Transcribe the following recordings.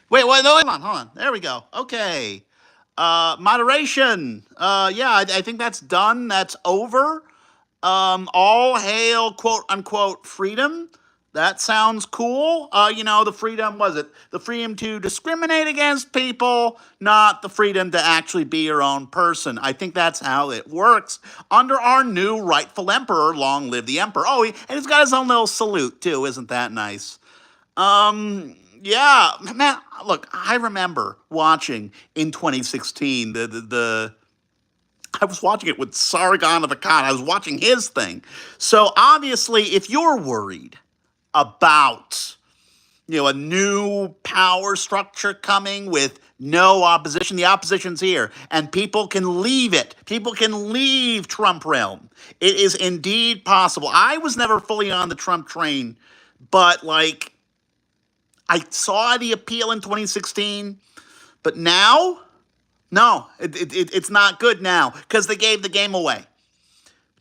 Wait, wait, no, hold on. There we go. Okay. Moderation. Yeah, I think that's done. That's over. All hail, quote unquote, freedom. That sounds cool. The freedom, was it? The freedom to discriminate against people, not the freedom to actually be your own person. I think that's how it works under our new rightful emperor. Long live the emperor. Oh, and he's got his own little salute, too. Isn't that nice? Yeah, man, look, I remember watching in 2016 I was watching it with Sargon of Akkad. I was watching his thing. So obviously, if you're worried about a new power structure coming with no opposition, the opposition's here, and people can leave it. People can leave Trump realm. It is indeed possible. I was never fully on the Trump train, but I saw the appeal in 2016, but now, no, it's not good now because they gave the game away.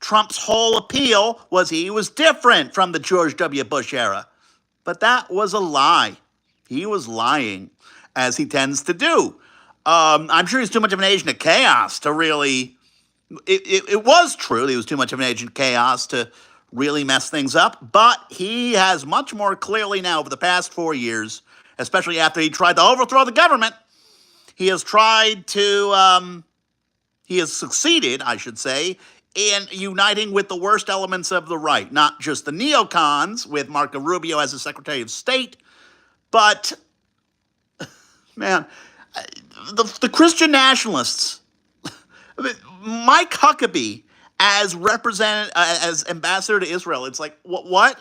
Trump's whole appeal was he was different from the George W. Bush era. But that was a lie. He was lying, as he tends to do. I'm sure he's too much of an agent of chaos to really. It was true that he was too much of an agent of chaos to really mess things up, but he has much more clearly now over the past 4 years, especially after he tried to overthrow the government. He has he has succeeded, I should say, in uniting with the worst elements of the right, not just the neocons with Marco Rubio as the Secretary of State, but, man, the Christian nationalists, Mike Huckabee as ambassador to Israel. It's like, what?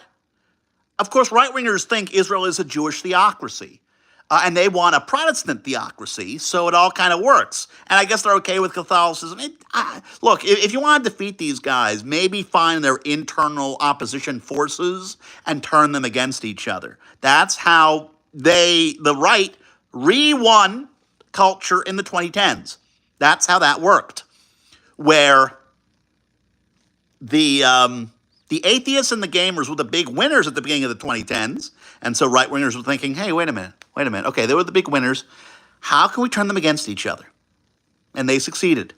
Of course, right-wingers think Israel is a Jewish theocracy. And they want a Protestant theocracy, so it all kind of works. And I guess they're okay with Catholicism. Look, if you want to defeat these guys, maybe find their internal opposition forces and turn them against each other. That's how the right, re-won culture in the 2010s. That's how that worked, where the atheists and the gamers were the big winners at the beginning of the 2010s. And so right wingers were thinking, hey, wait a minute. Okay, they were the big winners. How can we turn them against each other? And they succeeded.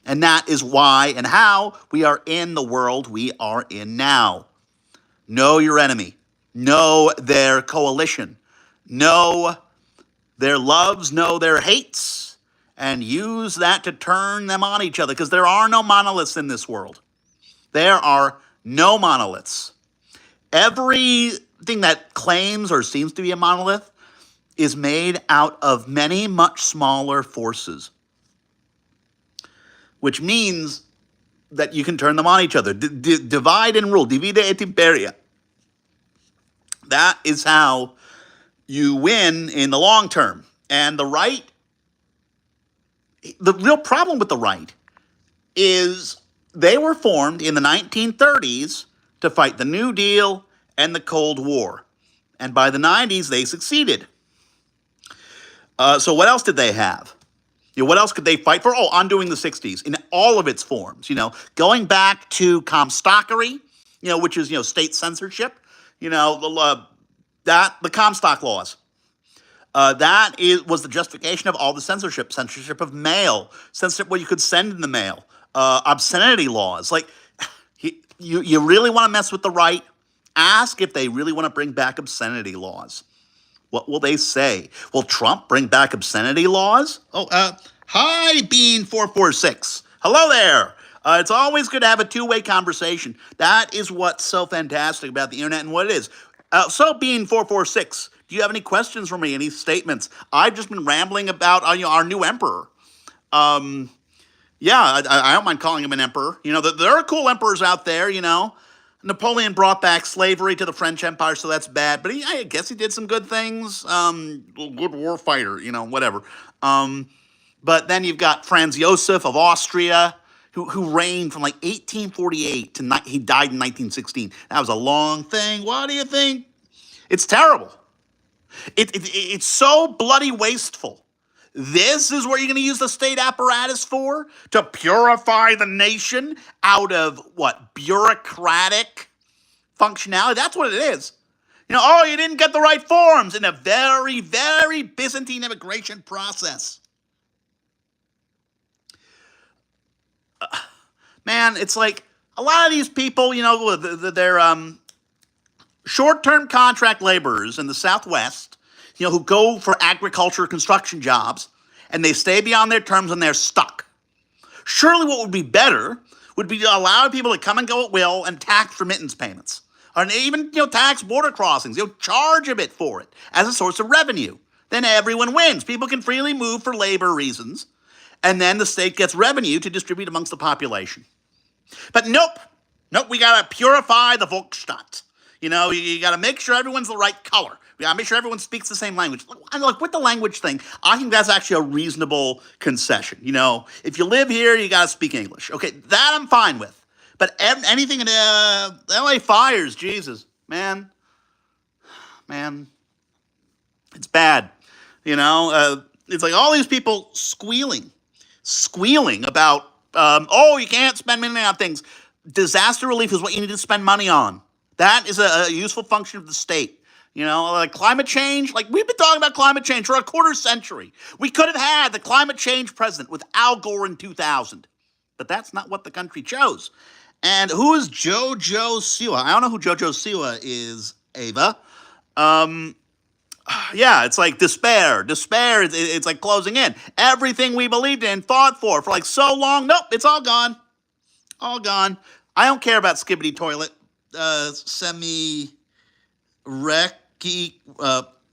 And that is why and how we are in the world we are in now. Know your enemy. Know their coalition. Know their loves, know their hates, and use that to turn them on each other, because there are no monoliths in this world. There are no monoliths. Everything that claims or seems to be a monolith is made out of many much smaller forces, which means that you can turn them on each other. Divide and rule. Divide et imperia. That is how you win in the long term. And the right, the real problem with the right is they were formed in the 1930s to fight the New Deal and the Cold War. And by the 90s, they succeeded. So what else did they have? What else could they fight for? Oh, undoing the 60s in all of its forms. Going back to Comstockery, which is, state censorship, the Comstock laws. Was the justification of all the censorship of mail, censorship what you could send in the mail, obscenity laws. Like, you really want to mess with the right? Ask if they really want to bring back obscenity laws. What will they say? Will Trump bring back obscenity laws? Hi, Bean446. Hello there. It's always good to have a two-way conversation. That is what's so fantastic about the internet and what it is. So, Bean446, do you have any questions for me? Any statements? I've just been rambling about our new emperor. Yeah, I don't mind calling him an emperor. There are cool emperors out there. Napoleon brought back slavery to the French Empire, so that's bad. But I guess he did some good things. Good war fighter, whatever. But then you've got Franz Josef of Austria, who reigned from 1848 to he died in 1916. That was a long thing. What do you think? It's terrible. It's so bloody wasteful. This is what you're going to use the state apparatus for? To purify the nation out of what? Bureaucratic functionality? That's what it is. Oh, you didn't get the right forms in a very, very Byzantine immigration process. Man, it's like a lot of these people, they're short-term contract laborers in the Southwest, who go for agriculture construction jobs, and they stay beyond their terms and they're stuck. Surely what would be better would be to allow people to come and go at will and tax remittance payments. Or even, tax border crossings. Charge a bit for it as a source of revenue. Then everyone wins. People can freely move for labor reasons. And then the state gets revenue to distribute amongst the population. But nope, we gotta purify the Volksstaat. You gotta make sure everyone's the right color. We gotta make sure everyone speaks the same language. Look, with the language thing, I think that's actually a reasonable concession. If you live here, you gotta speak English. Okay, that I'm fine with. But anything in LA fires, Jesus, man, it's bad. It's like all these people squealing about, you can't spend money on things. Disaster relief is what you need to spend money on. That is a useful function of the state. Like climate change, like we've been talking about climate change for a quarter century. We could have had the climate change president with Al Gore in 2000, but that's not what the country chose. And who is Jojo Siwa? I don't know who Jojo Siwa is, Ava. Yeah, it's like despair. It's like closing in. Everything we believed in, fought for like so long, nope, it's all gone. All gone. I don't care about Skibbity Toilet.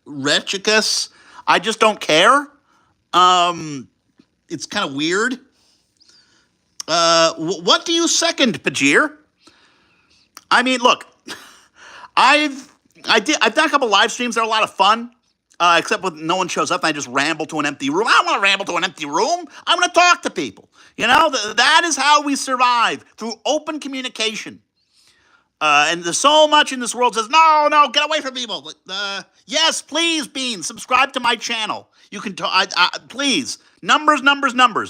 Rechicus. I just don't care. It's kind of weird. What do you second, Pajir? I mean, look, I've done a couple live streams. They're a lot of fun, except when no one shows up and I just ramble to an empty room. I don't want to ramble to an empty room. I want to talk to people. That is how we survive, through open communication. And there's so much in this world that says, no, get away from people. Yes, please, Bean, subscribe to my channel. You can, please, numbers.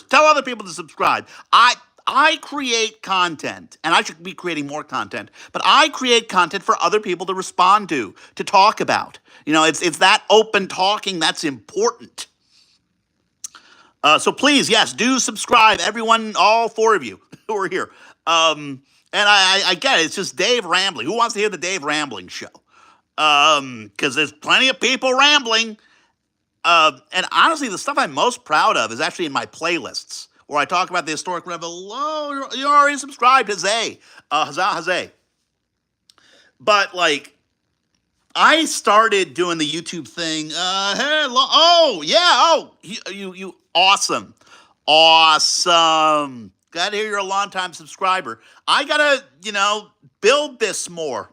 Tell other people to subscribe. I create content, and I should be creating more content, but I create content for other people to respond to talk about. It's that open talking that's important. So please, yes, do subscribe, everyone, all four of you who are here. And I get it. It's just Dave rambling. Who wants to hear the Dave rambling show? Because there's plenty of people rambling. And honestly, the stuff I'm most proud of is actually in my playlists, where I talk about the historic revolution. Oh, you're already subscribed, Huzzah. Huzzah. But, like, I started doing the YouTube thing. You awesome. Glad to hear you're a longtime subscriber. I gotta, build this more.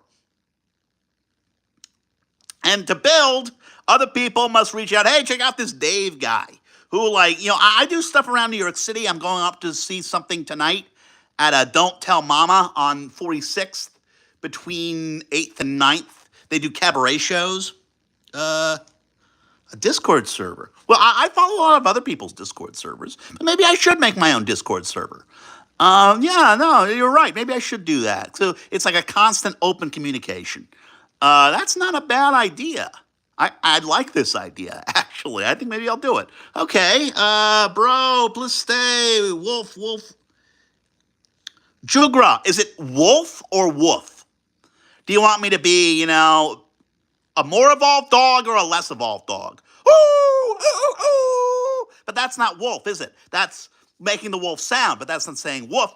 And to build, other people must reach out. Hey, check out this Dave guy who, I do stuff around New York City. I'm going up to see something tonight at Don't Tell Mama on 46th between 8th and 9th. They do cabaret shows. A Discord server. Well, I follow a lot of other people's Discord servers, but maybe I should make my own Discord server. You're right. Maybe I should do that. So it's like a constant open communication. That's not a bad idea. I like this idea, actually. I think maybe I'll do it. Okay, bro, please stay. Wolf. Jugra, is it wolf or woof? Do you want me to be, a more evolved dog or a less evolved dog? Ooh, ooh, ooh. But that's not wolf, is it? That's making the wolf sound, but that's not saying woof.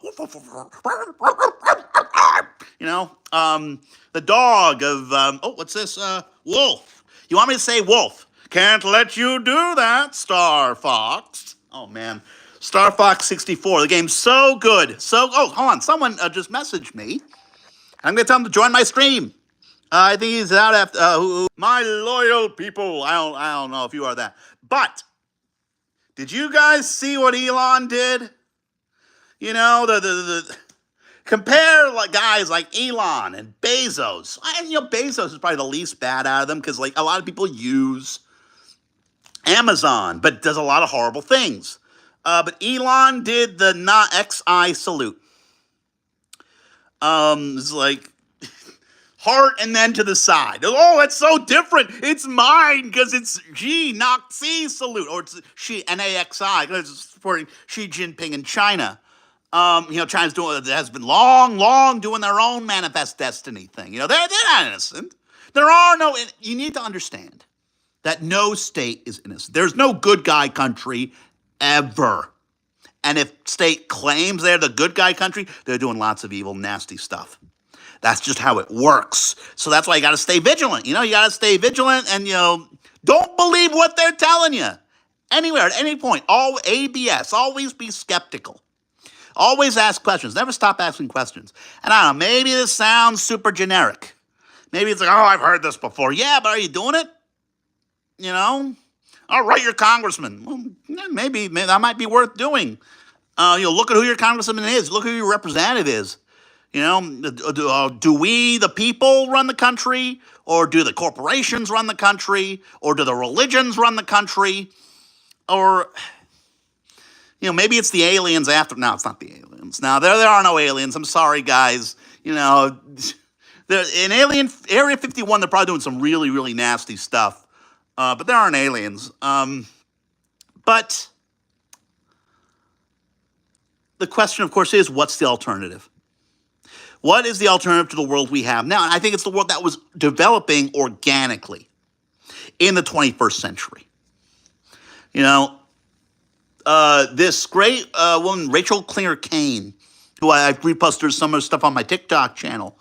The dog of, what's this? Wolf. You want me to say wolf? Can't let you do that, Star Fox. Oh, man. Star Fox 64. The game's so good. Hold on. Someone just messaged me. I'm going to tell him to join my stream. I think he's out after, my loyal people. I don't know if you are that. But, did you guys see what Elon did? Compare guys like Elon and Bezos. Bezos is probably the least bad out of them because a lot of people use Amazon, but does a lot of horrible things. But Elon did the XI salute. It's like heart and then to the side. Oh, it's so different. It's mine because it's Xi Naxi salute, or it's Xi Naxi because it's supporting Xi Jinping in China. China's has been long doing their own manifest destiny thing. They're not innocent. There are no. You need to understand that no state is innocent. There's no good guy country ever. And if state claims they're the good guy country, they're doing lots of evil, nasty stuff. That's just how it works. So that's why you got to stay vigilant. You got to stay vigilant and, don't believe what they're telling you. Anywhere, at any point, all ABS, always be skeptical. Always ask questions. Never stop asking questions. And I don't know, maybe this sounds super generic. Maybe it's like, oh, I've heard this before. Yeah, but are you doing it? I'll write your congressman. Well, maybe that might be worth doing. Look at who your congressman is. Look who your representative is. Do we, the people, run the country? Or do the corporations run the country? Or do the religions run the country? Or, maybe it's the aliens after. No, it's not the aliens. Now, there are no aliens. I'm sorry, guys. In Alien Area 51, they're probably doing some really, really nasty stuff. But there aren't aliens. But the question, of course, is what's the alternative? What is the alternative to the world we have now? And I think it's the world that was developing organically in the 21st century. This great woman, Rachel Klinger Kane, who I've reposted some of her stuff on my TikTok channel,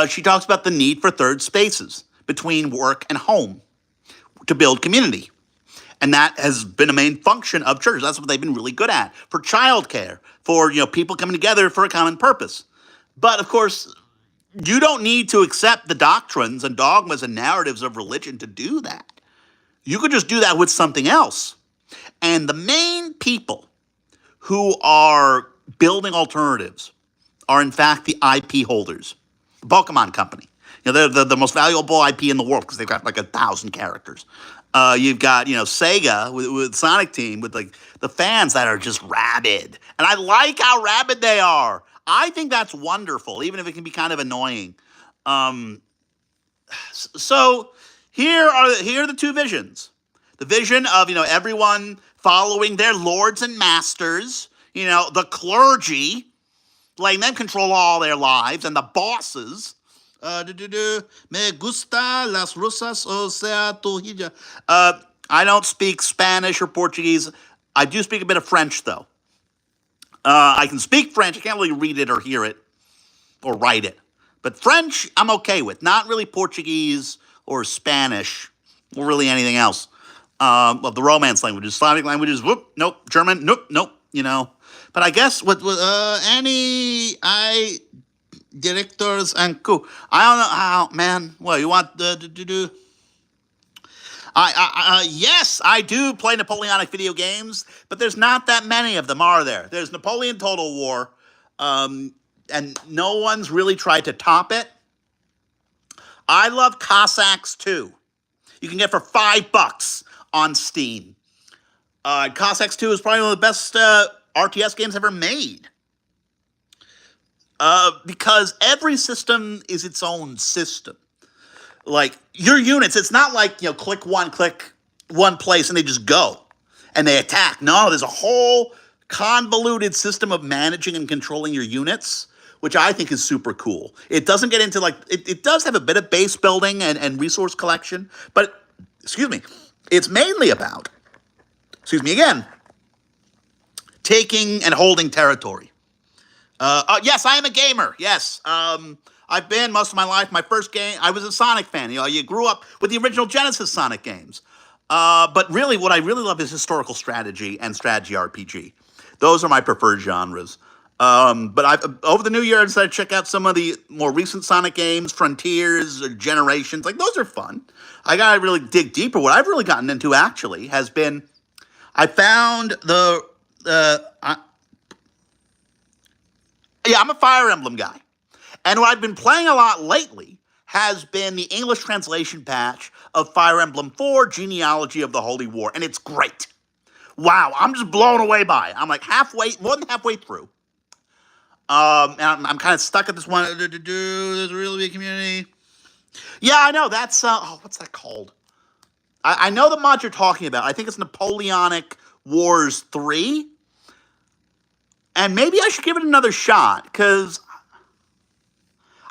she talks about the need for third spaces between work and home to build community. And that has been a main function of churches. That's what they've been really good at. For childcare, for people coming together for a common purpose. But of course, you don't need to accept the doctrines and dogmas and narratives of religion to do that. You could just do that with something else. And the main people who are building alternatives are, in fact, the IP holders. The Pokemon Company. They're the most valuable IP in the world because they've got like 1,000 characters. You've got, Sega with Sonic Team with like the fans that are just rabid. And I like how rabid they are. I think that's wonderful, even if it can be kind of annoying. So here are the two visions. The vision of, everyone following their lords and masters, the clergy, letting them control all their lives, and the bosses. Me gusta las rusas, o sea, tu hija. I don't speak Spanish or Portuguese. I do speak a bit of French, though. I can speak French. I can't really read it or hear it or write it. But French, I'm okay with. Not really Portuguese or Spanish or really anything else. Of the Romance languages, Slavic languages, whoop, nope. German, nope. But I guess with any directors and coup, I don't know how, man. What you want to do? Yes, I do play Napoleonic video games, but there's not that many of them, are there? There's Napoleon Total War, and no one's really tried to top it. I love Cossacks 2. You can get for $5 on Steam. Cossacks 2 is probably one of the best RTS games ever made. Because every system is its own system. Like, your units, it's not like, click one place and they just go and they attack. No, there's a whole convoluted system of managing and controlling your units, which I think is super cool. It doesn't get into, it does have a bit of base building and resource collection, but, it's mainly about, taking and holding territory. Yes, I am a gamer. Yes. I've been most of my life. My first game, I was a Sonic fan. You grew up with the original Genesis Sonic games. But really, what I really love is historical strategy and strategy RPG. Those are my preferred genres. But I've over the new year, I decided to check out some of the more recent Sonic games, Frontiers, Generations. Like, those are fun. I gotta really dig deeper. What I've really gotten into, actually, has been, I found I'm a Fire Emblem guy. And what I've been playing a lot lately has been the English translation patch of Fire Emblem 4, Genealogy of the Holy War. And it's great. Wow, I'm just blown away by it. I'm like more than halfway through. And I'm kind of stuck at this one. There's a really big community. Yeah, I know. That's what's that called? I know the mod you're talking about. I think it's Napoleonic Wars 3. And maybe I should give it another shot, because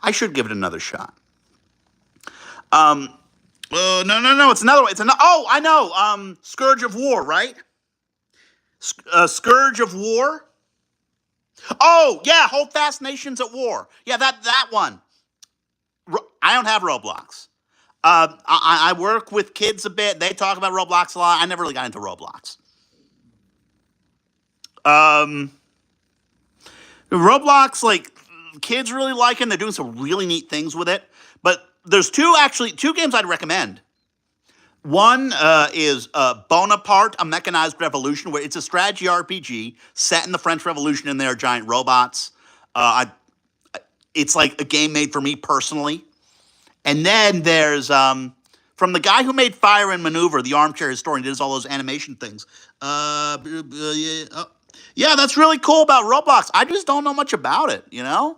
I should give it another shot. No. It's another one. It's another. Oh, I know. Scourge of War, right? Scourge of War. Oh, yeah. Hold fast, nations at war. Yeah, that one. I don't have Roblox. I work with kids a bit. They talk about Roblox a lot. I never really got into Roblox. Um, Roblox, like, kids really like it. They're doing some really neat things with it. But there's two games I'd recommend. One is Bonaparte, A Mechanized Revolution, where it's a strategy RPG set in the French Revolution, and they're giant robots. It's like a game made for me personally. And then there's from the guy who made Fire and Maneuver, the armchair historian, does all those animation things. Yeah, that's really cool about Roblox. I just don't know much about it, you know?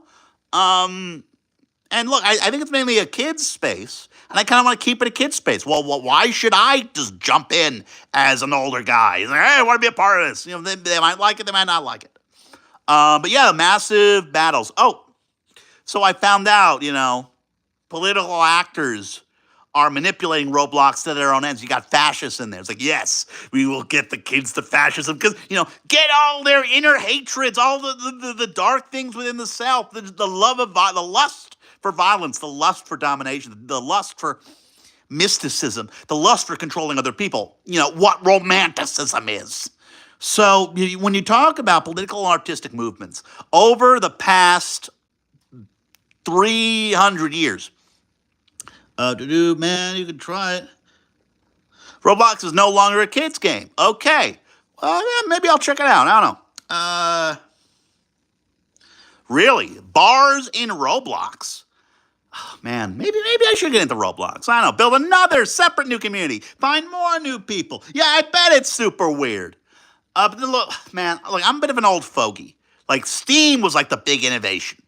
Um, and look, I think it's mainly a kid's space, and I kind of want to keep it a kid's space. Well, why should I just jump in as an older guy? He's like, hey, I want to be a part of this. You know, they might like it, they might not like it. But yeah, massive battles. Oh, so I found out, political actors are manipulating Roblox to their own ends. You got fascists in there. It's like, yes, we will get the kids to fascism because, get all their inner hatreds, all the dark things within the self, the love of the lust for violence, the lust for domination, the lust for mysticism, the lust for controlling other people. What romanticism is. So when you talk about political and artistic movements over the past 300 years, man, you can try it. Roblox is no longer a kid's game. Okay. Well, yeah, maybe I'll check it out. I don't know. Really? Bars in Roblox? Oh, man, maybe I should get into Roblox. I don't know. Build another separate new community. Find more new people. Yeah, I bet it's super weird. But look, man, I'm a bit of an old fogey. Like, Steam was like the big innovation.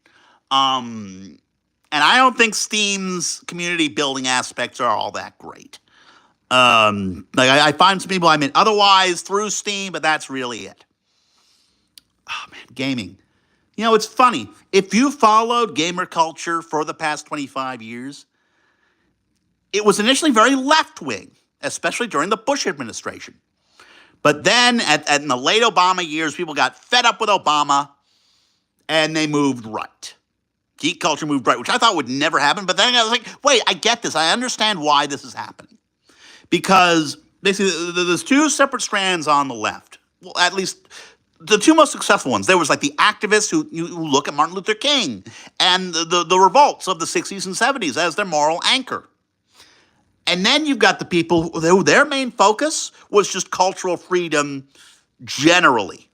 And I don't think Steam's community building aspects are all that great. I find some people I meet otherwise through Steam, but that's really it. Oh man, gaming. It's funny. If you followed gamer culture for the past 25 years, it was initially very left wing, especially during the Bush administration. But then in the late Obama years, people got fed up with Obama and they moved right. Geek culture moved right, which I thought would never happen. But then I was like, wait, I get this. I understand why this is happening. Because basically, there's two separate strands on the left. Well, at least the two most successful ones. There was like the activists who look at Martin Luther King and the revolts of the 60s and 70s as their moral anchor. And then you've got the people who their main focus was just cultural freedom generally.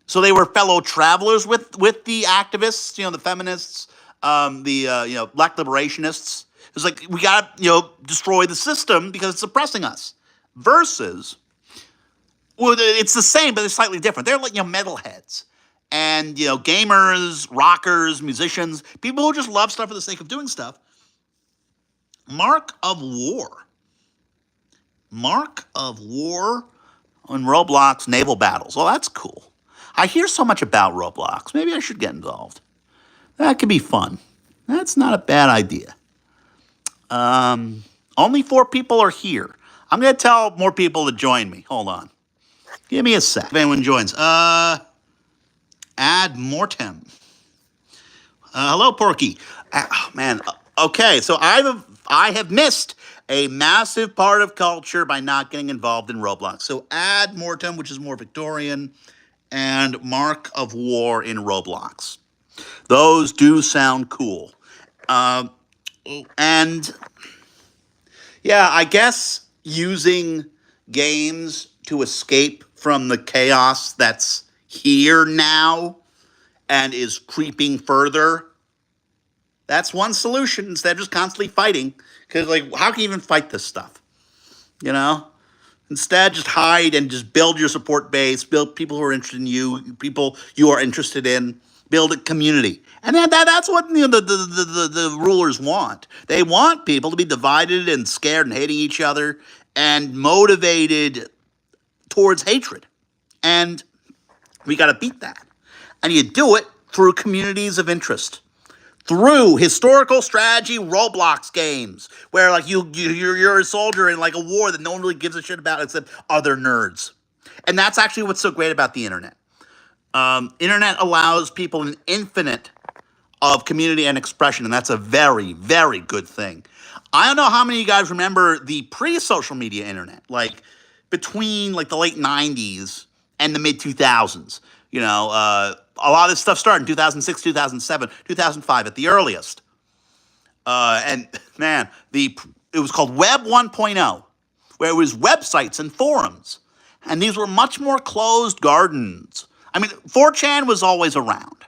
So they were fellow travelers with the activists, the feminists, the black liberationists. It was like, we got to destroy the system because it's oppressing us. Versus, well, it's the same, but it's slightly different. They're like metalheads and gamers, rockers, musicians, people who just love stuff for the sake of doing stuff. Mark of War on Roblox naval battles. Well, that's cool. I hear so much about Roblox. Maybe I should get involved. That could be fun. That's not a bad idea. Only 4 people are here. I'm going to tell more people to join me. Hold on. Give me a sec. If anyone joins. Ad mortem. Hello, Porky. Oh, man. Okay, so I have missed a massive part of culture by not getting involved in Roblox. So Ad mortem, which is more Victorian, and Mark of War in Roblox. Those do sound cool. And yeah, I guess using games to escape from the chaos that's here now and is creeping further, that's one solution instead of just constantly fighting. Because, how can you even fight this stuff? Instead, just hide and just build your support base, build people who are interested in you, people you are interested in, build a community. And that's what the rulers want. They want people to be divided and scared and hating each other and motivated towards hatred. And we got to beat that. And you do it through communities of interest, through historical strategy Roblox games, where like you're a soldier in like a war that no one really gives a shit about except other nerds. And that's actually what's so great about the internet. Internet allows people an infinite of community and expression, and that's a very, very good thing. I don't know how many of you guys remember the pre-social media internet, like between like the late 90s and the mid 2000s. A lot of this stuff started in 2006, 2007, 2005 at the earliest. And man, it was called Web 1.0, where it was websites and forums. And these were much more closed gardens. I mean, 4chan was always around,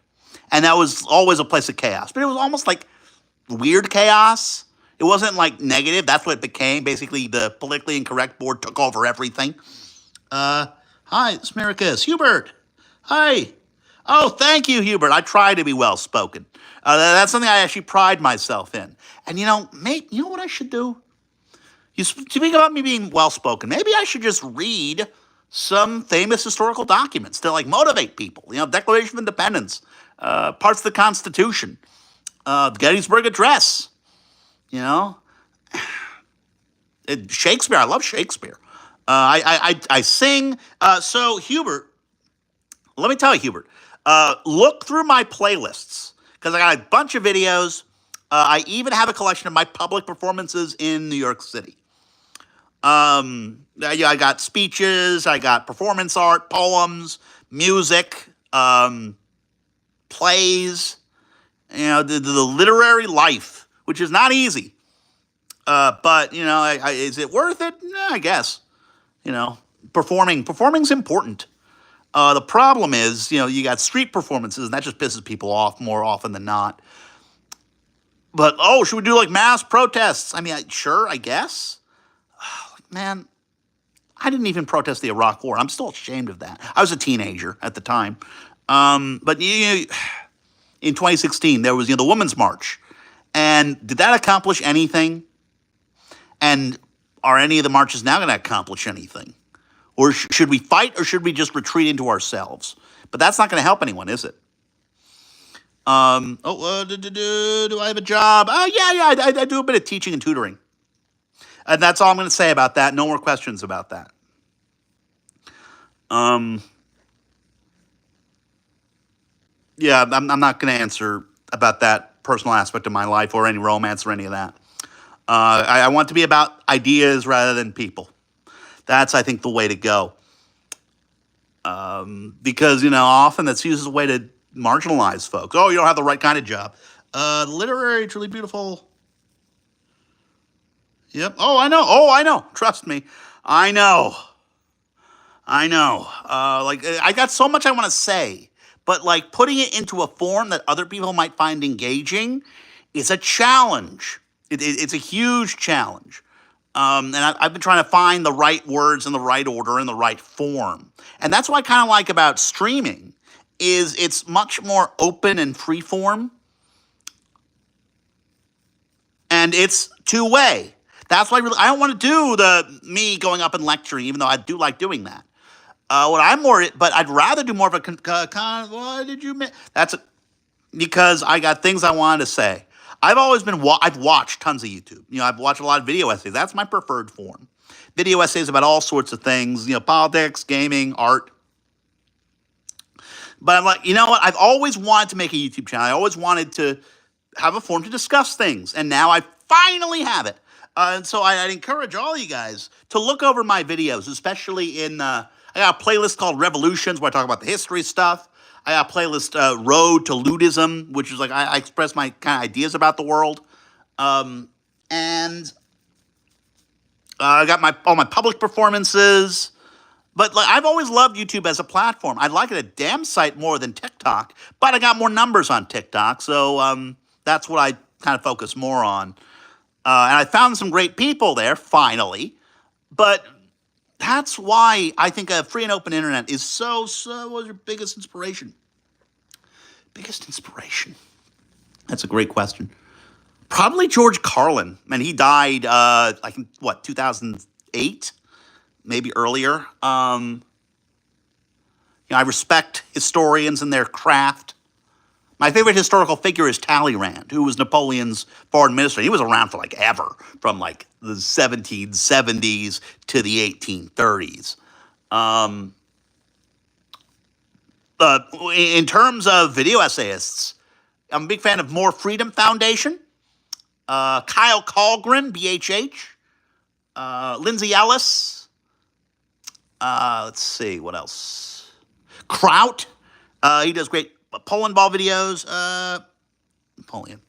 and that was always a place of chaos. But it was almost like weird chaos. It wasn't like negative. That's what it became. Basically, the politically incorrect board took over everything. Hi, Smiricus. Hubert. Hi. Oh, thank you, Hubert. I try to be well-spoken. That's something I actually pride myself in. And, mate, you know what I should do? You speak about me being well-spoken. Maybe I should just read some famous historical documents to, like, motivate people. Declaration of Independence, parts of the Constitution, the Gettysburg Address, Shakespeare. I love Shakespeare. I sing. So, Hubert, let me tell you, Hubert, look through my playlists, because I got a bunch of videos. I even have a collection of my public performances in New York City. I got speeches, I got performance art, poems, music, plays, the literary life, which is not easy. But, is it worth it? I guess. Performing's important. The problem is, you got street performances, and that just pisses people off more often than not. But, should we do like mass protests? I mean, sure, I guess. Man, I didn't even protest the Iraq War. I'm still ashamed of that. I was a teenager at the time. But in 2016, there was the Women's March. And did that accomplish anything? And are any of the marches now going to accomplish anything? Or should we fight, or should we just retreat into ourselves? But that's not going to help anyone, is it? Do I have a job? Yeah, I do a bit of teaching and tutoring. And that's all I'm going to say about that. No more questions about that. Yeah, I'm not going to answer about that personal aspect of my life or any romance or any of that. I want to be about ideas rather than people. That's, I think, the way to go. Because, often that's used as a way to marginalize folks. Oh, you don't have the right kind of job. Literary, truly beautiful. Yep. Oh, I know. Trust me. I know. I got so much I want to say, but like putting it into a form that other people might find engaging is a challenge. It's a huge challenge. And I've been trying to find the right words in the right order in the right form. And that's what I kind of like about streaming is it's much more open and free form. And it's two-way. That's why I don't want to do me going up and lecturing, even though I do like doing that. But I'd rather do more of a what did you mean? Because I got things I wanted to say. I've watched tons of YouTube. I've watched a lot of video essays. That's my preferred form. Video essays about all sorts of things, politics, gaming, art. But I'm like, you know what? I've always wanted to make a YouTube channel. I always wanted to have a forum to discuss things. And now I finally have it. And so I'd encourage all you guys to look over my videos, especially I got a playlist called Revolutions where I talk about the history stuff. I got a playlist, Road to Ludism, which is like I express my kind of ideas about the world. And I got all my public performances. But like I've always loved YouTube as a platform. I like it a damn sight more than TikTok, but I got more numbers on TikTok, so that's what I kind of focus more on. And I found some great people there, finally. But that's why I think a free and open internet is so was your biggest inspiration. Biggest inspiration? That's a great question. Probably George Carlin. And he died, 2008? Maybe earlier. I respect historians and their craft. My favorite historical figure is Talleyrand, who was Napoleon's foreign minister. He was around for ever, from the 1770s to the 1830s. In terms of video essayists, I'm a big fan of More Freedom Foundation, Kyle Colgren, BHH, Lindsay Ellis. Let's see, what else? Kraut. He does great Poland ball videos. Napoleon.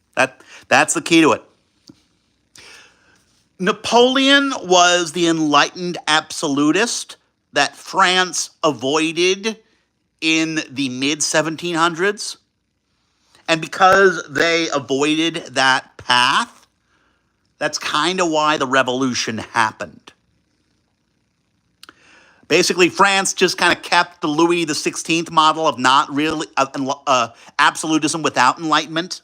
That's the key to it. Napoleon was the enlightened absolutist that France avoided in the mid-1700s. And because they avoided that path, that's kind of why the revolution happened. Basically, France just kind of kept the Louis XVI model of not really absolutism without enlightenment.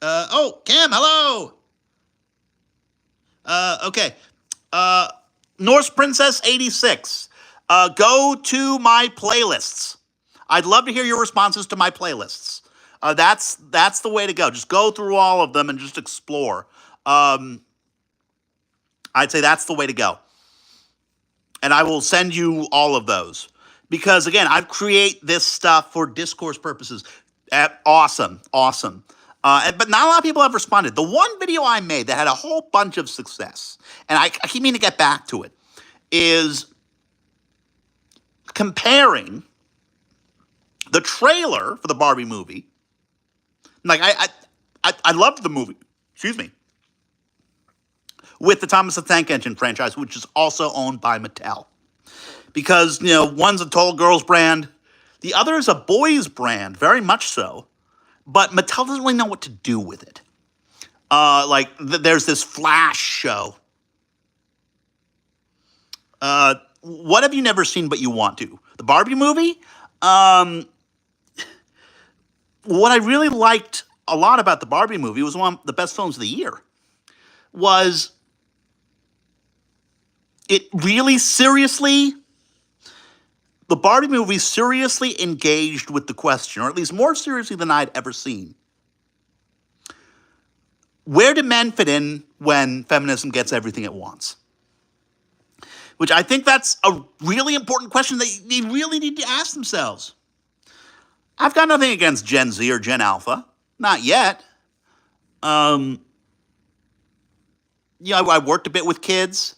Kim, hello. Okay. Norse Princess 86. Go to my playlists. I'd love to hear your responses to my playlists. That's the way to go. Just go through all of them and just explore. I'd say that's the way to go. And I will send you all of those. Because, again, I create this stuff for discourse purposes. Awesome. But not a lot of people have responded. The one video I made that had a whole bunch of success, and I keep meaning to get back to it, is comparing the trailer for the Barbie movie. I loved the movie. Excuse me. With the Thomas the Tank Engine franchise, which is also owned by Mattel. Because, one's a total girls brand, the other is a boys brand, very much so. But Mattel doesn't really know what to do with it. There's this Flash show. What have you never seen but you want to? The Barbie movie? What I really liked a lot about the Barbie movie, was one of the best films of the year, was it really seriously, the Barbie movie seriously engaged with the question, or at least more seriously than I'd ever seen. Where do men fit in when feminism gets everything it wants? Which I think that's a really important question that they really need to ask themselves. I've got nothing against Gen Z or Gen Alpha. Not yet. I worked a bit with kids.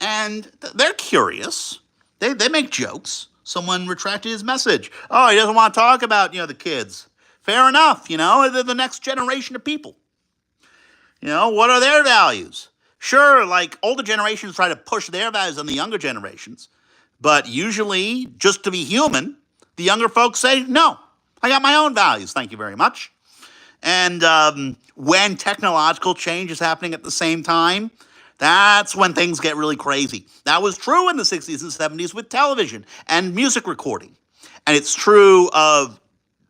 And they're curious. They make jokes. Someone retracted his message. Oh, he doesn't want to talk about, the kids. Fair enough, they're the next generation of people. What are their values? Sure, older generations try to push their values on the younger generations. But usually, just to be human, the younger folks say, no, I got my own values, thank you very much. And when technological change is happening at the same time, that's when things get really crazy. That was true in the 60s and 70s with television and music recording. And it's true of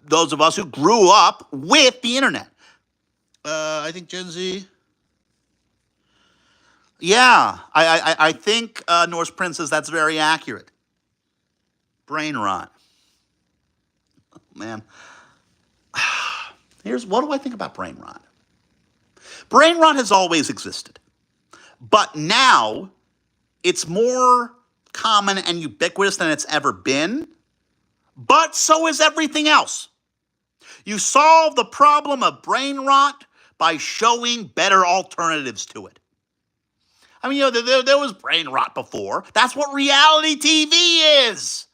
those of us who grew up with the internet. I think Gen Z. Yeah, I think Norse Princess, that's very accurate. Brain rot. Man. What do I think about brain rot? Brain rot has always existed. But now, it's more common and ubiquitous than it's ever been. But so is everything else. You solve the problem of brain rot by showing better alternatives to it. I mean, there was brain rot before. That's what reality TV is.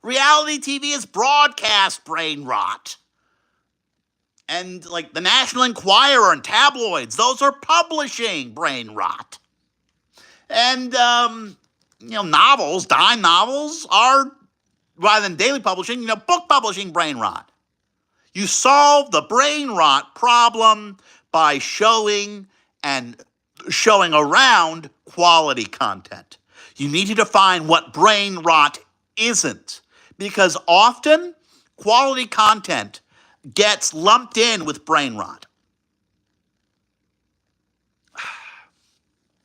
Reality TV is broadcast brain rot. And the National Enquirer and tabloids, those are publishing brain rot. And, novels, dime novels are, rather than daily publishing, book publishing brain rot. You solve the brain rot problem by showing around quality content. You need to define what brain rot isn't, because often quality content gets lumped in with brain rot.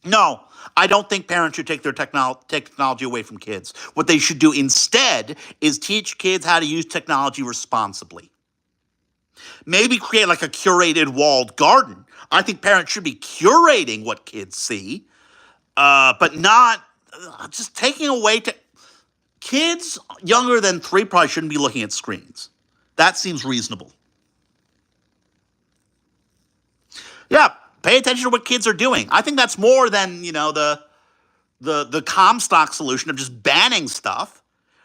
No, I don't think parents should take their technology away from kids. What they should do instead is teach kids how to use technology responsibly. Maybe create like a curated walled garden. I think parents should be curating what kids see, but not just taking away. Kids younger than 3 probably shouldn't be looking at screens. That seems reasonable. Yeah, pay attention to what kids are doing. I think that's more than, the Comstock solution of just banning stuff.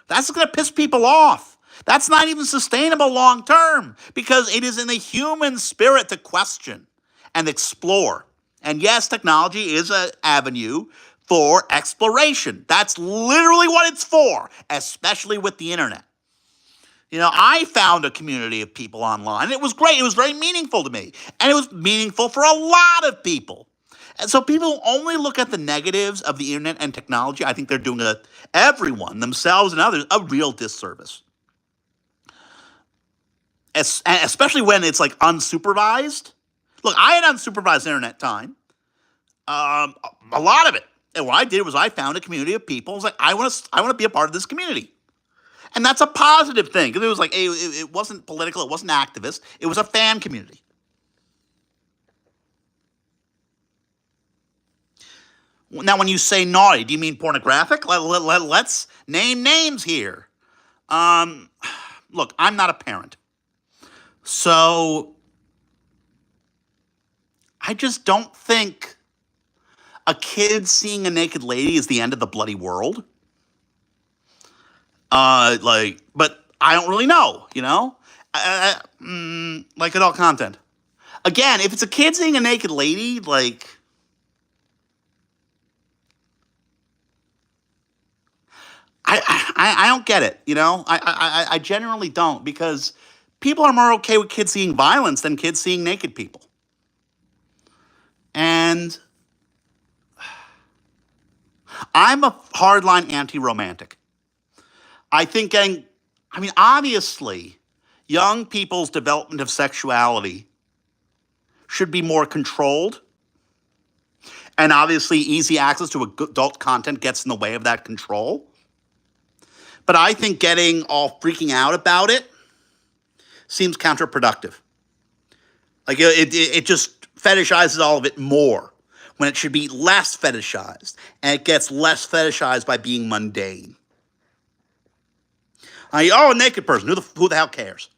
That's going to piss people off. That's not even sustainable long term because it is in the human spirit to question and explore. And yes, technology is an avenue for exploration. That's literally what it's for, especially with the internet. I found a community of people online. It was great. It was very meaningful to me. And it was meaningful for a lot of people. And so people who only look at the negatives of the internet and technology, I think they're doing everyone, themselves and others, a real disservice. Especially when it's like unsupervised. Look, I had unsupervised internet time. A lot of it. And what I did was I found a community of people. I was like, I want to be a part of this community. And that's a positive thing. Because it was like, it wasn't political. It wasn't activist. It was a fan community. Now, when you say naughty, do you mean pornographic? Let's name names here. Look, I'm not a parent. So I just don't think a kid seeing a naked lady is the end of the bloody world. But I don't really know, like adult content. Again, if it's a kid seeing a naked lady, I don't get it, I generally don't because people are more okay with kids seeing violence than kids seeing naked people. And I'm a hardline anti-romantic. I think obviously, young people's development of sexuality should be more controlled. And obviously, easy access to adult content gets in the way of that control. But I think getting all freaking out about it seems counterproductive. Like, it just fetishizes all of it more when it should be less fetishized. And it gets less fetishized by being mundane. A naked person. Who the hell cares?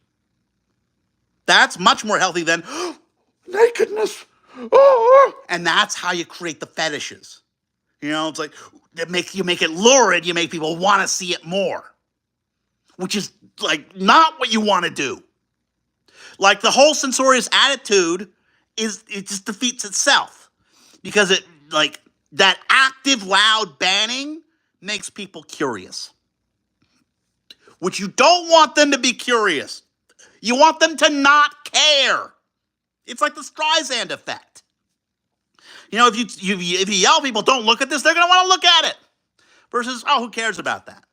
That's much more healthy than nakedness. And that's how you create the fetishes. It's like you make it lurid. You make people want to see it more, which is like not what you want to do. Like the whole censorious attitude it just defeats itself because it that active loud banning makes people curious. Which you don't want them to be curious. You want them to not care. It's like the Streisand effect. If you yell at people, don't look at this, they're going to want to look at it. Versus, who cares about that?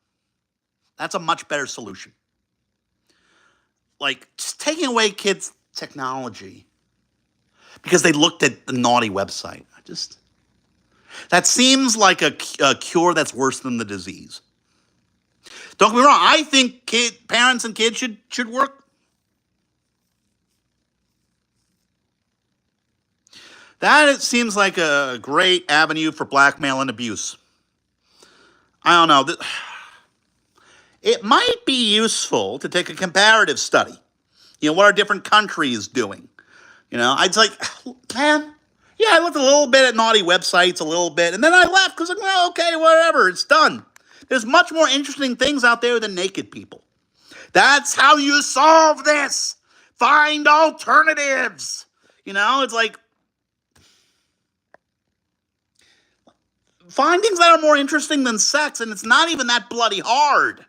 That's a much better solution. Like, just taking away kids' technology because they looked at the naughty website. That seems like a cure that's worse than the disease. Don't get me wrong. I think parents and kids should work. That seems like a great avenue for blackmail and abuse. I don't know. It might be useful to take a comparative study. What are different countries doing? I'd like, man, yeah, I looked a little bit at naughty websites, a little bit, and then I left because okay, whatever, it's done. There's much more interesting things out there than naked people. That's how you solve this. Find alternatives. It's like, find things that are more interesting than sex, and it's not even that bloody hard.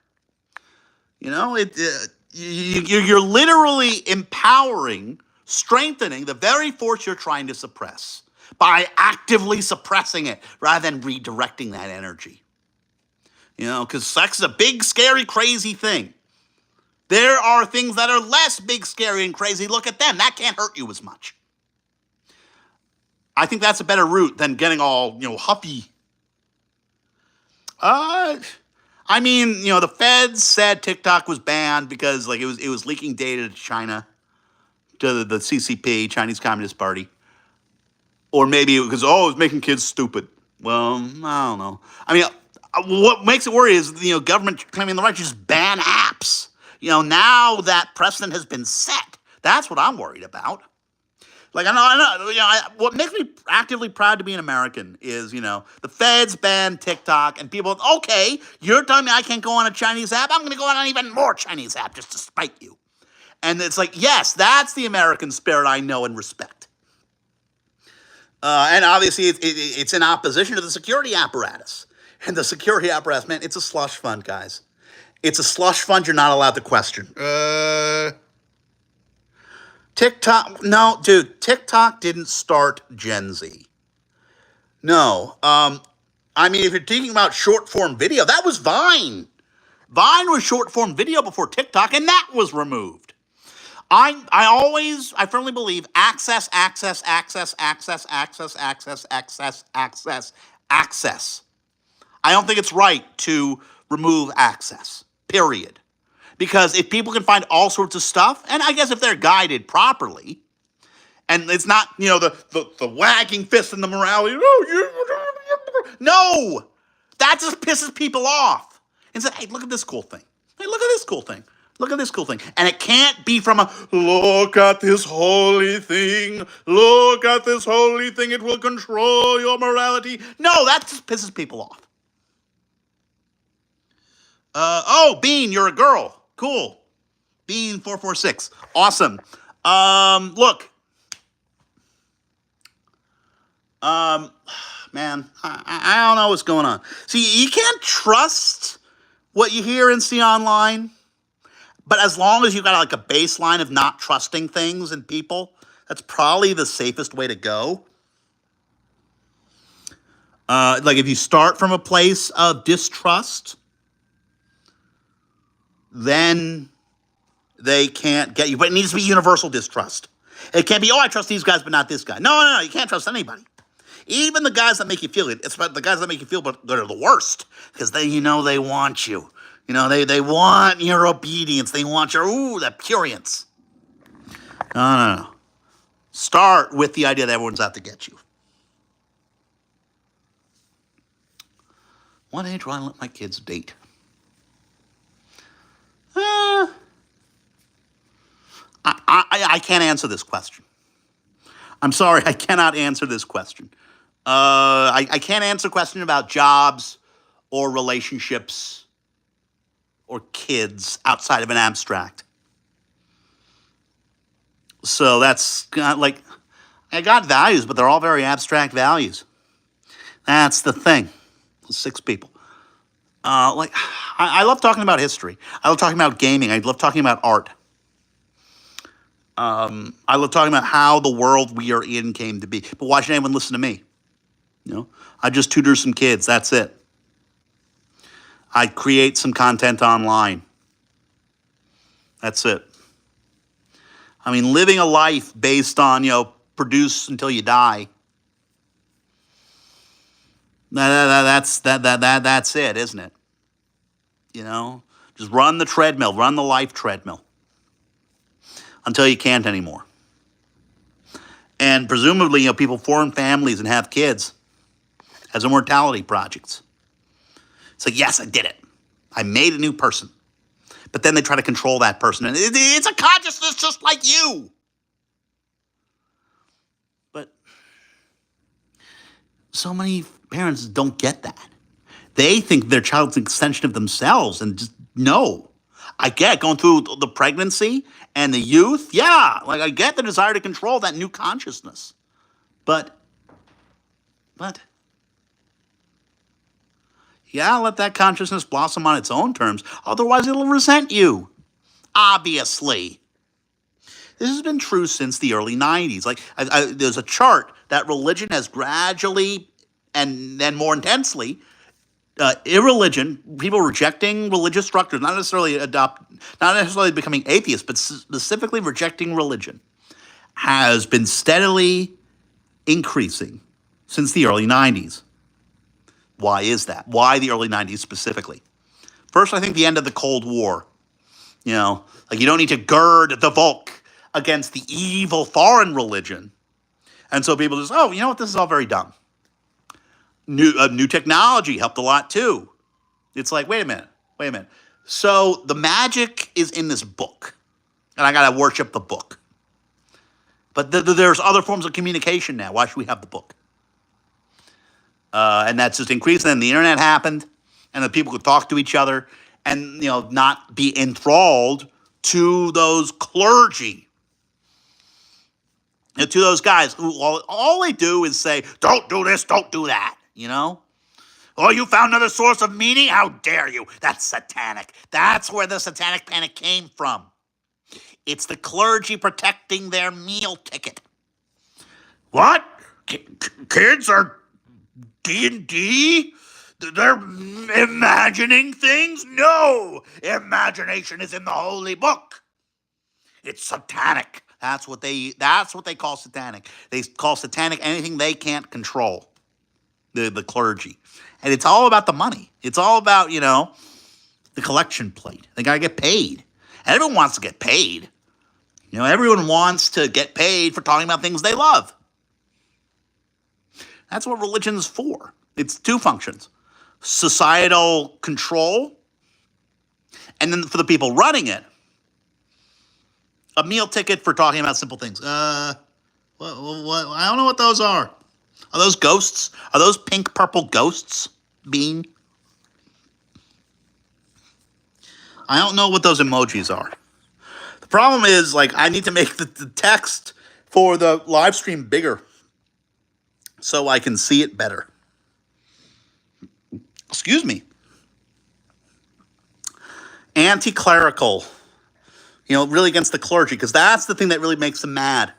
You're literally empowering, strengthening the very force you're trying to suppress by actively suppressing it rather than redirecting that energy. Because sex is a big, scary, crazy thing There are things that are less big, scary, and crazy. Look at them. That can't hurt you as much. I think that's a better route than getting all, huffy. Uh, I mean, the feds said TikTok was banned because like it was leaking data to China, to the CCP, Chinese Communist Party, or maybe because it was making kids stupid. Well, I don't know. I mean, what makes it worry is government claiming the right to just ban apps. Now that precedent has been set. That's what I'm worried about. Like I know. What makes me actively proud to be an American is, the feds ban TikTok, and people. Okay, you're telling me I can't go on a Chinese app. I'm going to go on an even more Chinese app just to spite you. And it's like, yes, that's the American spirit I know and respect. And obviously, it's in opposition to the security apparatus. And the security apparatus, man, it's a slush fund, guys. It's a slush fund you're not allowed to question. TikTok, no, dude, TikTok didn't start Gen Z. No. I mean, if you're thinking about short form video, that was Vine. Vine was short form video before TikTok, and that was removed. I firmly believe access, access, access, access, access, access, access, access, access. I don't think it's right to remove access, period. Because if people can find all sorts of stuff, and I guess if they're guided properly, and it's not, the wagging fist and the morality, no, that just pisses people off. And say, hey, look at this cool thing. Hey, look at this cool thing. Look at this cool thing. And it can't be from a, look at this holy thing. Look at this holy thing. It will control your morality. No, that just pisses people off. Bean, you're a girl. Cool. Bean 446. Awesome. Look. Man, I don't know what's going on. See, you can't trust what you hear and see online. But as long as you've got like a baseline of not trusting things and people, that's probably the safest way to go. Like if you start from a place of distrust, then they can't get you. But it needs to be universal distrust. It can't be, I trust these guys, but not this guy. No, you can't trust anybody. Even the guys that make you feel it. It's about the guys that make you feel but they're the worst. Because they want you. They want your obedience. They want your, that purience. No. Start with the idea that everyone's out to get you. What age will I let my kids date? I can't answer this question. I'm sorry, I cannot answer this question. I can't answer a question about jobs or relationships or kids outside of an abstract. So that's like, I got values, but they're all very abstract values. That's the thing. 6 people. I love talking about history. I love talking about gaming. I love talking about art. I love talking about how the world we are in came to be. But why should anyone listen to me? I just tutor some kids. That's it. I create some content online. That's it. I mean, living a life based on, produce until you die. That's it, isn't it? Just run the treadmill, run the life treadmill until you can't anymore. And presumably, people form families and have kids as immortality projects. It's like, yes, I did it. I made a new person. But then they try to control that person. And it's a consciousness just like you. But so many parents don't get that. They think their child's an extension of themselves. And just, no. I get going through the pregnancy and the youth. Yeah, I get the desire to control that new consciousness. But, yeah, let that consciousness blossom on its own terms. Otherwise, it'll resent you. Obviously. This has been true since the early 90s. There's a chart that religion has gradually and then more intensely irreligion, people rejecting religious structures, not necessarily becoming atheists, but specifically rejecting religion, has been steadily increasing since the early 90s. Why is that? Why the early 90s specifically? First, I think the end of the Cold War. Like you don't need to gird the Volk against the evil foreign religion. And so people just, oh, you know what? This is all very dumb. New technology helped a lot too. It's like, wait a minute. So the magic is in this book, and I gotta worship the book. But there's other forms of communication now. Why should we have the book? And that's just increasing. And the internet happened, and the people could talk to each other, and not be enthralled to those clergy, to those guys who all they do is say, "Don't do this, don't do that." Oh, you found another source of meaning? How dare you? That's satanic. That's where the satanic panic came from. It's the clergy protecting their meal ticket. What? Kids are D&D? They're imagining things? No! Imagination is in the holy book. It's satanic. That's what they call satanic. They call satanic anything they can't control. The clergy. And it's all about the money. It's all about, the collection plate. They got to get paid. And everyone wants to get paid. Everyone wants to get paid for talking about things they love. That's what religion's for. It's two functions. Societal control, and then for the people running it, a meal ticket for talking about simple things. I don't know what those are. Are those ghosts? Are those pink, purple ghosts, Bean? I don't know what those emojis are. The problem is, I need to make the text for the live stream bigger so I can see it better. Excuse me. Anti-clerical, really against the clergy, because that's the thing that really makes them mad.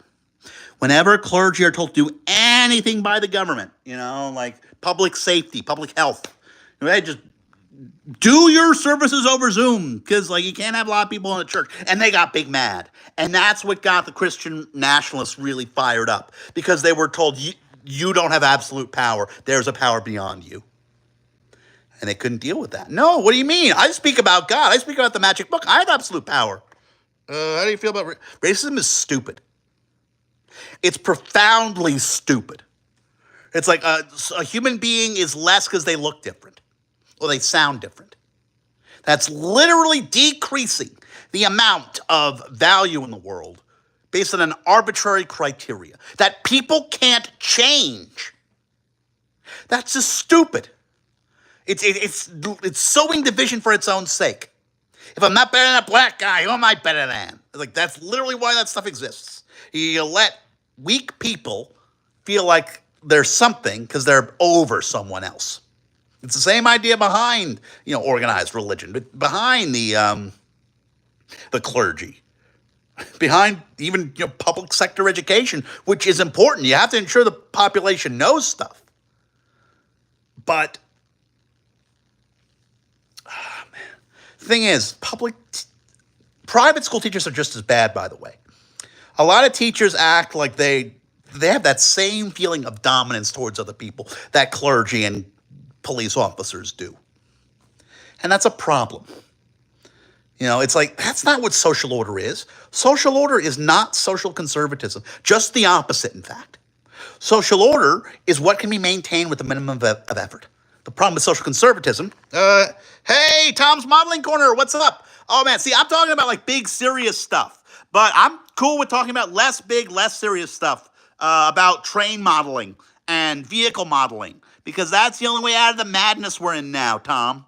Whenever clergy are told to do anything by the government, like public safety, public health, they just do your services over Zoom because, you can't have a lot of people in the church. And they got big mad. And that's what got the Christian nationalists really fired up, because they were told, you don't have absolute power. There's a power beyond you. And they couldn't deal with that. No, what do you mean? I speak about God. I speak about the magic book. I have absolute power. How do you feel about racism? Is stupid. It's profoundly stupid. It's like a human being is less because they look different or they sound different. That's literally decreasing the amount of value in the world based on an arbitrary criteria that people can't change. That's just stupid. It's sowing division for its own sake. If I'm not better than a black guy, who am I better than? That's literally why that stuff exists. You let weak people feel like they're something because they're over someone else. It's the same idea behind, organized religion, but behind the clergy, behind even public sector education, which is important. You have to ensure the population knows stuff. But the thing is, private school teachers are just as bad, by the way. A lot of teachers act like they have that same feeling of dominance towards other people that clergy and police officers do. And that's a problem. It's like, that's not what social order is. Social order is not social conservatism. Just the opposite, in fact. Social order is what can be maintained with the minimum of effort. The problem with social conservatism, hey, Tom's Modeling Corner, what's up? Oh, man, see, I'm talking about, big, serious stuff. But I'm cool with talking about less big, less serious stuff, about train modeling and vehicle modeling, because that's the only way out of the madness we're in now, Tom.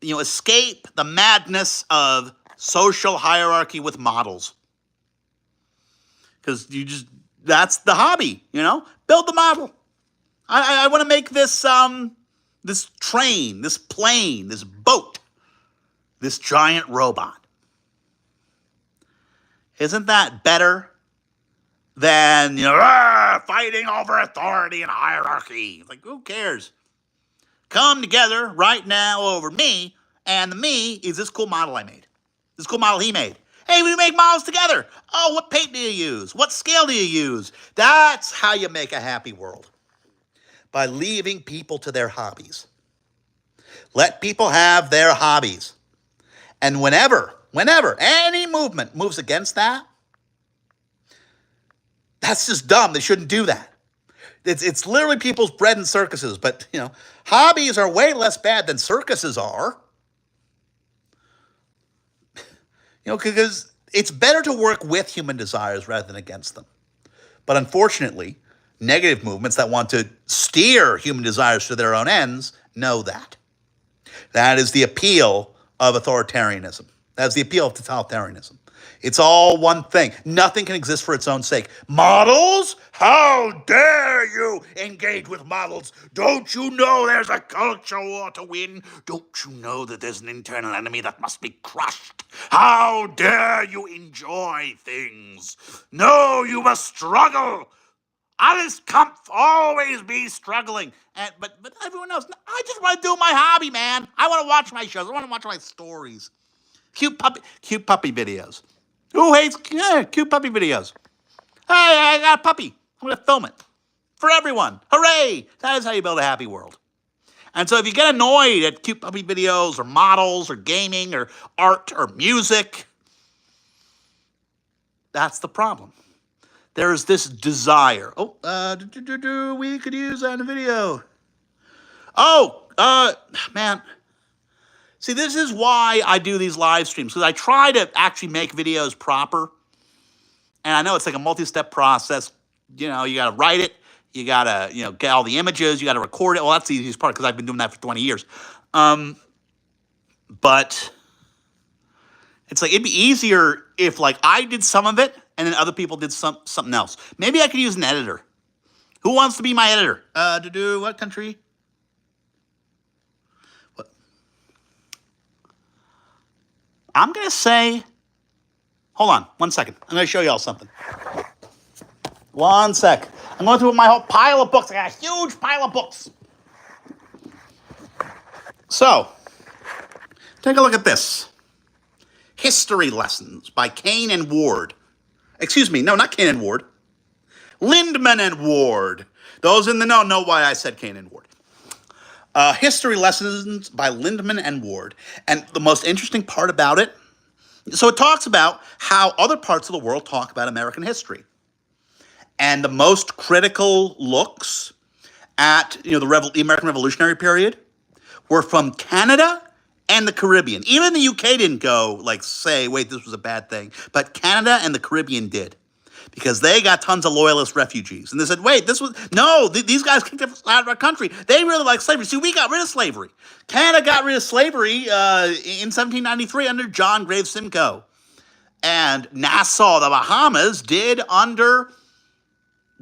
Escape the madness of social hierarchy with models. Because that's the hobby, build the model. I want to make this, this train, this plane, this boat, this giant robot. Isn't that better than, fighting over authority and hierarchy. It's like, who cares? Come together right now over me, and the me is this cool model I made. This cool model he made. Hey, we make models together. Oh, what paint do you use? What scale do you use? That's how you make a happy world. By leaving people to their hobbies. Let people have their hobbies. And whenever any movement moves against that, that's just dumb. They shouldn't do that. It's literally people's bread and circuses. But, hobbies are way less bad than circuses are. Because it's better to work with human desires rather than against them. But unfortunately, negative movements that want to steer human desires to their own ends know that. That is the appeal of authoritarianism. That's the appeal of totalitarianism. It's all one thing. Nothing can exist for its own sake. Models? How dare you engage with models? Don't you know there's a culture war to win? Don't you know that there's an internal enemy that must be crushed? How dare you enjoy things? No, you must struggle. Alles Kampf, always be struggling. But everyone else, I just want to do my hobby, man. I want to watch my shows. I want to watch my stories. Cute puppy videos. Who hates cute puppy videos? Hey, I got a puppy. I'm going to film it. For everyone. Hooray! That is how you build a happy world. And so if you get annoyed at cute puppy videos or models or gaming or art or music, that's the problem. There's this desire. We could use that in a video. Man. See, this is why I do these live streams, because I try to actually make videos proper. And I know it's like a multi-step process. You got to write it. You got to, get all the images. You got to record it. Well, that's the easiest part because I've been doing that for 20 years. But it's like, it'd be easier if I did some of it and then other people did something else. Maybe I could use an editor. Who wants to be my editor? To do what country? What? I'm going to say, hold on 1 second. I'm going to show y'all something. 1 sec. I'm going through my whole pile of books. I got a huge pile of books. So, take a look at this. History Lessons by Kane and Ward. Excuse me, no, not Kane and Ward. Lindman and Ward. Those in the know why I said Kane and Ward. History Lessons by Lindman and Ward. And the most interesting part about it, so it talks about how other parts of the world talk about American history. And the most critical looks at the American Revolutionary period were from Canada and the Caribbean. Even the UK didn't go say, wait, this was a bad thing. But Canada and the Caribbean did. Because they got tons of loyalist refugees. And they said, wait, these guys kicked us out of our country. They really like slavery. See, we got rid of slavery. Canada got rid of slavery in 1793 under John Graves Simcoe. And Nassau, the Bahamas, did under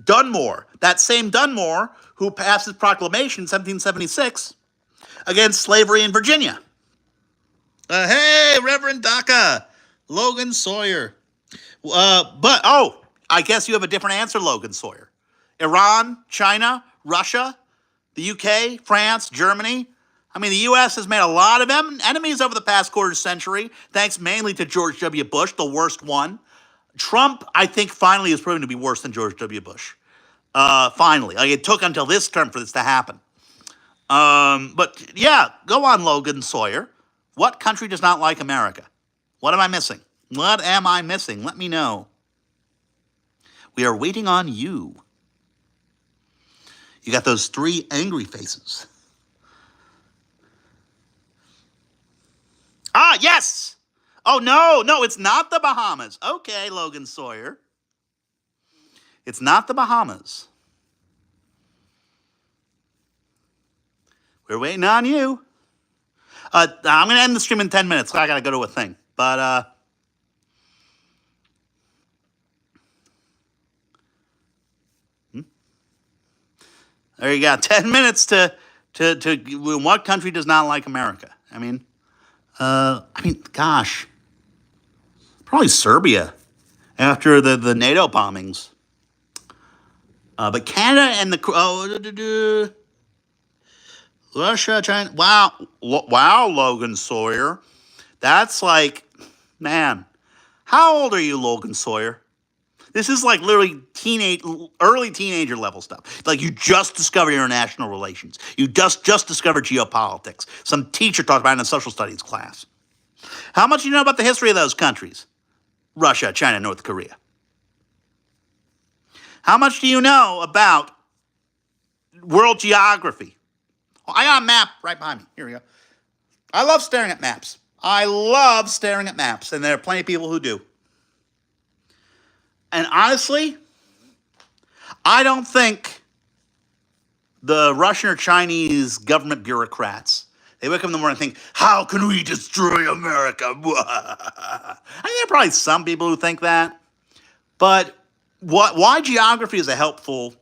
Dunmore. That same Dunmore who passed his proclamation in 1776 against slavery in Virginia. Hey, Reverend Daka, Logan Sawyer. I guess you have a different answer, Logan Sawyer. Iran, China, Russia, the UK, France, Germany. I mean, the U.S. has made a lot of enemies over the past quarter century, thanks mainly to George W. Bush, the worst one. Trump, I think, finally is proven to be worse than George W. Bush. Finally. It took until this term for this to happen. But, yeah, go on, Logan Sawyer. What country does not like America? What am I missing? What am I missing? Let me know. We are waiting on you. You got those 3 angry faces. Ah, yes! Oh, no, it's not the Bahamas. Okay, Logan Sawyer. It's not the Bahamas. We're waiting on you. I'm going to end the stream in 10 minutes. I got to go to a thing. But, there you go. 10 minutes to what country does not like America? Gosh. Probably Serbia after the NATO bombings. But Canada and Russia, China. Wow, wow, Logan Sawyer. That's like, man. How old are you, Logan Sawyer? This is like literally early teenager level stuff. Like you just discovered international relations. You just discovered geopolitics. Some teacher talked about it in a social studies class. How much do you know about the history of those countries? Russia, China, North Korea. How much do you know about world geography? Oh, I got a map right behind me. Here we go. I love staring at maps. I love staring at maps, and there are plenty of people who do. And honestly, I don't think the Russian or Chinese government bureaucrats, they wake up in the morning and think, how can we destroy America? I think there are probably some people who think that. But why geography is a helpful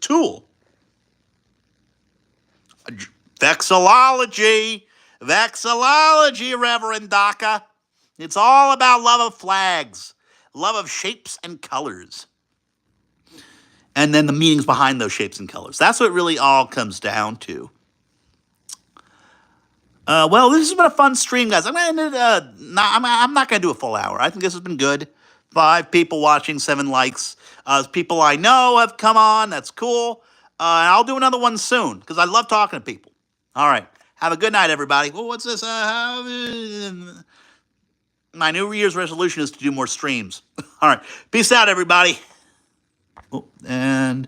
tool? Vexillology, Reverend Daka. It's all about love of flags, love of shapes and colors. And then the meanings behind those shapes and colors. That's what it really all comes down to. Well, this has been a fun stream, guys. I'm not going to do a full hour. I think this has been good. 5 people watching, 7 likes. People I know have come on. That's cool. And I'll do another one soon because I love talking to people. All right. Have a good night, everybody. Well, what's this? My New Year's resolution is to do more streams. All right. Peace out, everybody. Oh, and...